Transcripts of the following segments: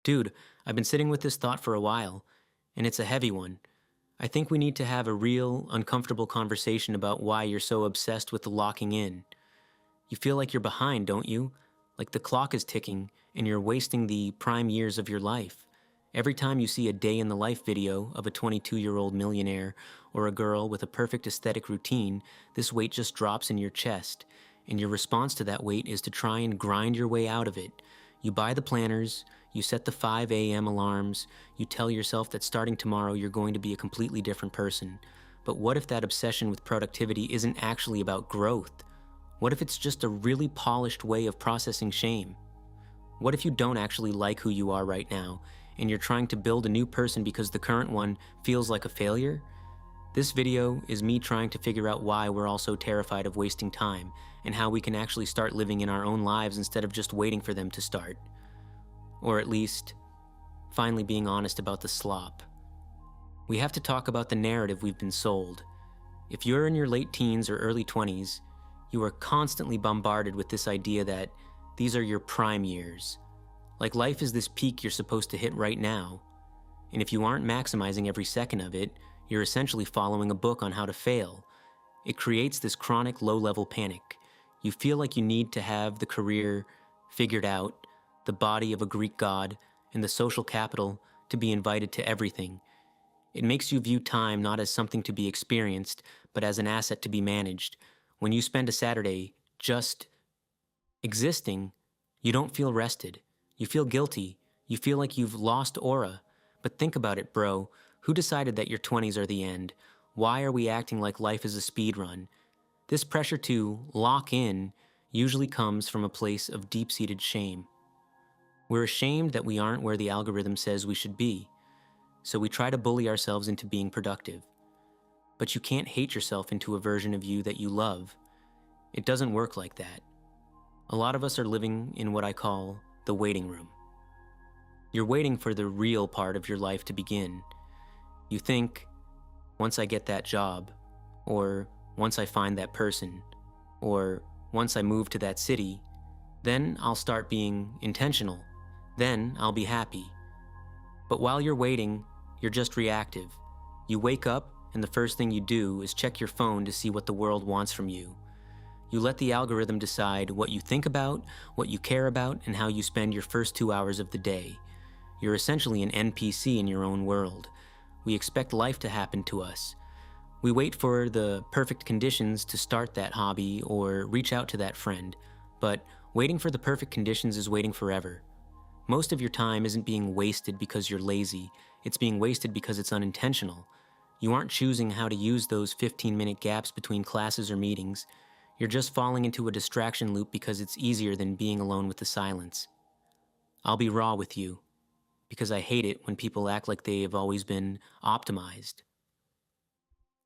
Dude, I've been sitting with this thought for a while, and it's a heavy one. I think we need to have a real, uncomfortable conversation about why you're so obsessed with the locking in. You feel like you're behind, don't you? Like the clock is ticking, and you're wasting the prime years of your life. Every time you see a day in the life video of a 22-year-old millionaire or a girl with a perfect aesthetic routine, this weight just drops in your chest, and your response to that weight is to try and grind your way out of it. You buy the planners, you set the 5 a.m. alarms, you tell yourself that starting tomorrow you're going to be a completely different person. But what if that obsession with productivity isn't actually about growth? What if it's just a really polished way of processing shame? What if you don't actually like who you are right now, and you're trying to build a new person because the current one feels like a failure? This video is me trying to figure out why we're all so terrified of wasting time, and how we can actually start living in our own lives instead of just waiting for them to start. Or at least, finally being honest about the slop. We have to talk about the narrative we've been sold. If you're in your late teens or early 20s, you are constantly bombarded with this idea that these are your prime years. Like life is this peak you're supposed to hit right now. And if you aren't maximizing every second of it, you're essentially following a book on how to fail. It creates this chronic low-level panic. You feel like you need to have the career figured out, the body of a Greek god, and the social capital to be invited to everything. It makes you view time not as something to be experienced, but as an asset to be managed. When you spend a Saturday just existing, you don't feel rested. You feel guilty. You feel like you've lost aura. But think about it, bro. Who decided that your 20s are the end? Why are we acting like life is a speed run? This pressure to lock in usually comes from a place of deep-seated shame. We're ashamed that we aren't where the algorithm says we should be, so we try to bully ourselves into being productive. But you can't hate yourself into a version of you that you love. It doesn't work like that. A lot of us are living in what I call the waiting room. You're waiting for the real part of your life to begin. You think, once I get that job, or once I find that person, or once I move to that city, then I'll start being intentional. Then I'll be happy. But while you're waiting, you're just reactive. You wake up, and the first thing you do is check your phone to see what the world wants from you. You let the algorithm decide what you think about, what you care about, and how you spend your first 2 hours of the day. You're essentially an NPC in your own world. We expect life to happen to us. We wait for the perfect conditions to start that hobby or reach out to that friend. But waiting for the perfect conditions is waiting forever. Most of your time isn't being wasted because you're lazy. It's being wasted because it's unintentional. You aren't choosing how to use those 15-minute gaps between classes or meetings. You're just falling into a distraction loop because it's easier than being alone with the silence. I'll be raw with you, because I hate it when people act like they have always been optimized.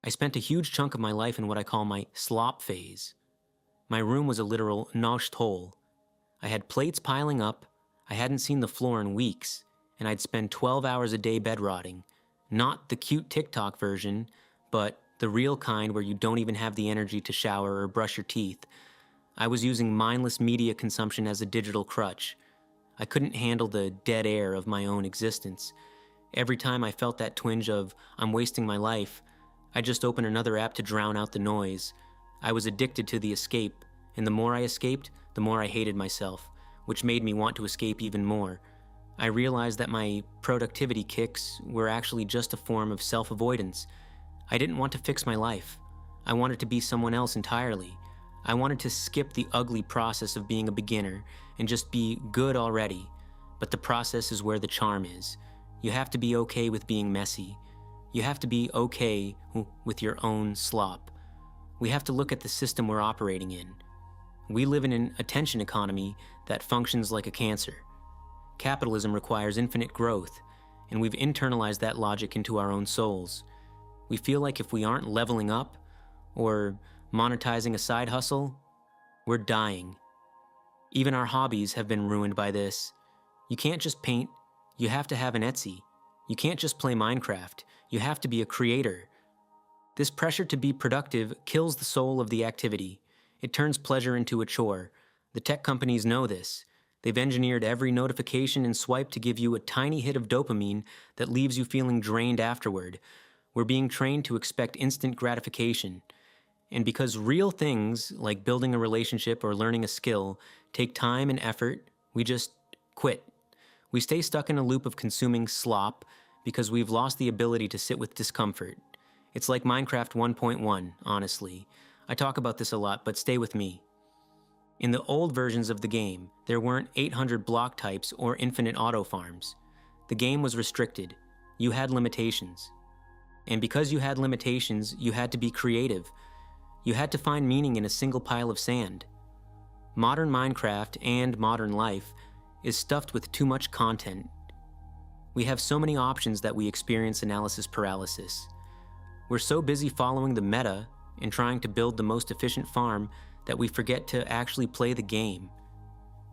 I spent a huge chunk of my life in what I call my slop phase. My room was a literal noshed hole. I had plates piling up, I hadn't seen the floor in weeks, and I'd spend 12 hours a day bed rotting. Not the cute TikTok version, but the real kind where you don't even have the energy to shower or brush your teeth. I was using mindless media consumption as a digital crutch. I couldn't handle the dead air of my own existence. Every time I felt that twinge of, I'm wasting my life, I just opened another app to drown out the noise. I was addicted to the escape, and the more I escaped, the more I hated myself, which made me want to escape even more. I realized that my productivity kicks were actually just a form of self-avoidance. I didn't want to fix my life. I wanted to be someone else entirely. I wanted to skip the ugly process of being a beginner and just be good already. But the process is where the charm is. You have to be okay with being messy. You have to be okay with your own slop. We have to look at the system we're operating in. We live in an attention economy that functions like a cancer. Capitalism requires infinite growth, and we've internalized that logic into our own souls. We feel like if we aren't leveling up or monetizing a side hustle, we're dying. Even our hobbies have been ruined by this. You can't just paint, you have to have an Etsy. You can't just play Minecraft, you have to be a creator. This pressure to be productive kills the soul of the activity. It turns pleasure into a chore. The tech companies know this. They've engineered every notification and swipe to give you a tiny hit of dopamine that leaves you feeling drained afterward. We're being trained to expect instant gratification. And because real things, like building a relationship or learning a skill, take time and effort, we just quit. We stay stuck in a loop of consuming slop because we've lost the ability to sit with discomfort. It's like Minecraft 1.1, honestly. I talk about this a lot, but stay with me. In the old versions of the game, there weren't 800 block types or infinite auto farms. The game was restricted. You had limitations. And because you had limitations, you had to be creative. You had to find meaning in a single pile of sand. Modern Minecraft and modern life is stuffed with too much content. We have so many options that we experience analysis paralysis. We're so busy following the meta and trying to build the most efficient farm that we forget to actually play the game.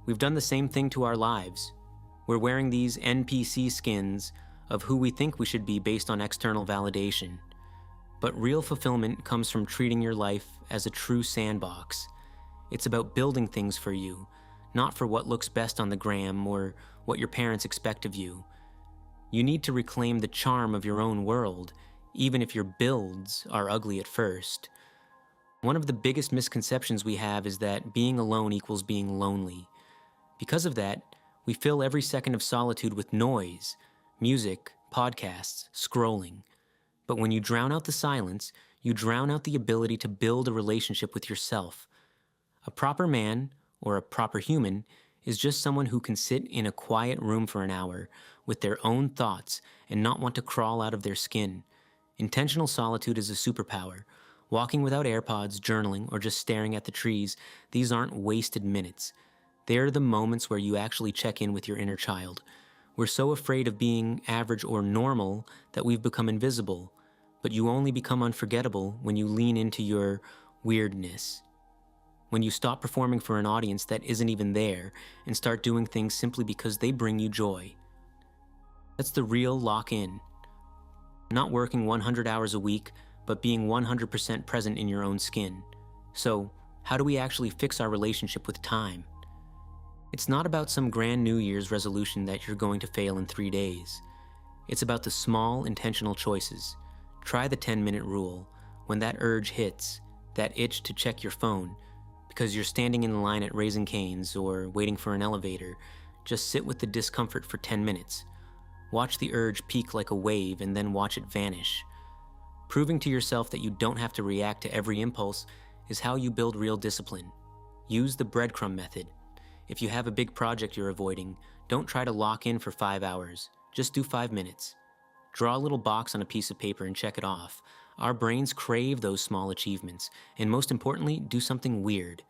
We've done the same thing to our lives. We're wearing these NPC skins of who we think we should be based on external validation. But real fulfillment comes from treating your life as a true sandbox. It's about building things for you, not for what looks best on the gram or what your parents expect of you. You need to reclaim the charm of your own world, even if your builds are ugly at first. One of the biggest misconceptions we have is that being alone equals being lonely. Because of that, we fill every second of solitude with noise, music, podcasts, scrolling. But when you drown out the silence, you drown out the ability to build a relationship with yourself. A proper man, or a proper human, is just someone who can sit in a quiet room for an hour with their own thoughts and not want to crawl out of their skin. Intentional solitude is a superpower. Walking without AirPods, journaling, or just staring at the trees, these aren't wasted minutes. They're the moments where you actually check in with your inner child. We're so afraid of being average or normal that we've become invisible, but you only become unforgettable when you lean into your weirdness. When you stop performing for an audience that isn't even there and start doing things simply because they bring you joy. That's the real lock-in. Not working 100 hours a week, but being 100% present in your own skin. So, how do we actually fix our relationship with time? It's not about some grand New Year's resolution that you're going to fail in 3 days. It's about the small, intentional choices. Try the 10-minute rule. When that urge hits, that itch to check your phone, because you're standing in line at Raising Cane's or waiting for an elevator, just sit with the discomfort for 10 minutes. Watch the urge peak like a wave and then watch it vanish. Proving to yourself that you don't have to react to every impulse is how you build real discipline. Use the breadcrumb method. If you have a big project you're avoiding, don't try to lock in for 5 hours. Just do 5 minutes. Draw a little box on a piece of paper and check it off. Our brains crave those small achievements, and most importantly, do something weird.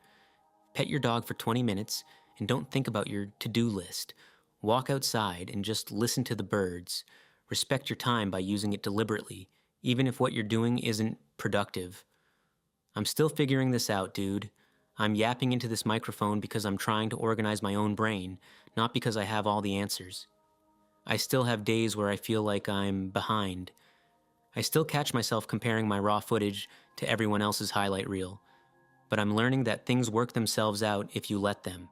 Pet your dog for 20 minutes and don't think about your to-do list. Walk outside and just listen to the birds. Respect your time by using it deliberately, even if what you're doing isn't productive. I'm still figuring this out, dude. I'm yapping into this microphone because I'm trying to organize my own brain, not because I have all the answers. I still have days where I feel like I'm behind. I still catch myself comparing my raw footage to everyone else's highlight reel, but I'm learning that things work themselves out if you let them.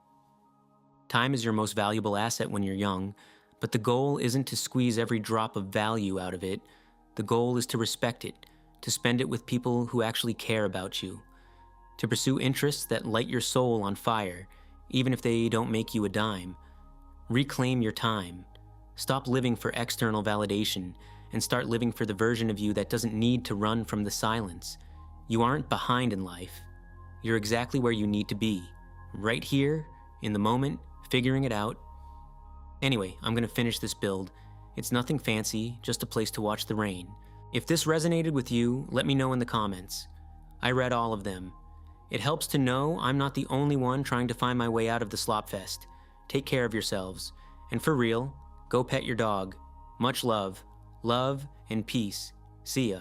Time is your most valuable asset when you're young, but the goal isn't to squeeze every drop of value out of it. The goal is to respect it, to spend it with people who actually care about you, to pursue interests that light your soul on fire, even if they don't make you a dime. Reclaim your time. Stop living for external validation and start living for the version of you that doesn't need to run from the silence. You aren't behind in life. You're exactly where you need to be, right here, in the moment, figuring it out. Anyway, I'm gonna finish this build. It's nothing fancy, just a place to watch the rain. If this resonated with you, let me know in the comments. I read all of them. It helps to know I'm not the only one trying to find my way out of the slop fest. Take care of yourselves. And for real, go pet your dog. Much love. Love and peace. See ya.